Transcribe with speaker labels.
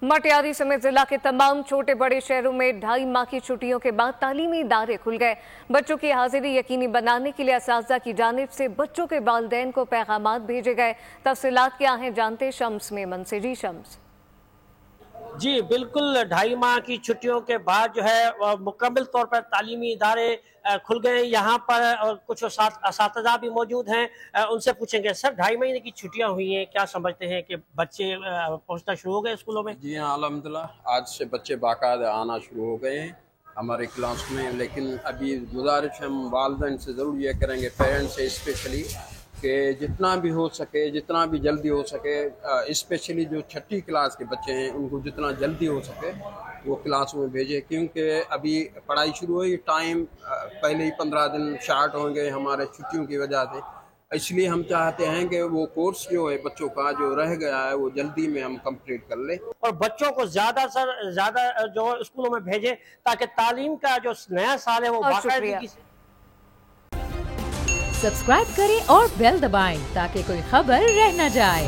Speaker 1: मटियारी समेत जिला के तमाम छोटे बड़े शहरों में 2.5 माह की छुट्टियों के बाद तालीमी इदारे खुल गए। बच्चों की हाजिरी यकीनी बनाने के लिए असातिज़ा की जानिब से बच्चों के वालिदैन को पैगामात भेजे गए। तफसीलात क्या हैं जानते शम्स मेमन से। जी शम्स।
Speaker 2: जी बिल्कुल, 2.5 माह की छुट्टियों के बाद जो है मुकम्मल तौर पर तालीमी इदारे खुल गए। यहाँ पर कुछ असातिज़ा भी मौजूद हैं, उनसे पूछेंगे। सर, 2.5 महीने की छुट्टियाँ हुई हैं, क्या समझते हैं कि बच्चे पहुँचना शुरू हो गए स्कूलों में?
Speaker 3: जी हाँ, अल्हम्दुलिल्लाह आज से बच्चे बाकायदा आना शुरू हो गए हैं हमारे क्लास में। लेकिन अभी गुजारिश हम वालिदैन से ज़रूर ये करेंगे, पेरेंट्स से स्पेशली, कि जितना भी हो सके, जितना भी जल्दी हो सके, स्पेशली जो 6ठी क्लास के बच्चे हैं उनको जितना जल्दी हो सके वो क्लास में भेजें, क्योंकि अभी पढ़ाई शुरू हुई, टाइम पहले ही 15 दिन शार्ट होंगे हमारे छुट्टियों की वजह से। इसलिए हम चाहते हैं कि वो कोर्स जो है बच्चों का जो रह गया है वो जल्दी में हम कंप्लीट कर लें
Speaker 2: और बच्चों को ज़्यादा जो स्कूलों में भेजें ताकि तालीम का जो नया साल है वो बाकायदगी से।
Speaker 4: सब्सक्राइब करें और बेल दबाएं ताकि कोई खबर रह न जाए।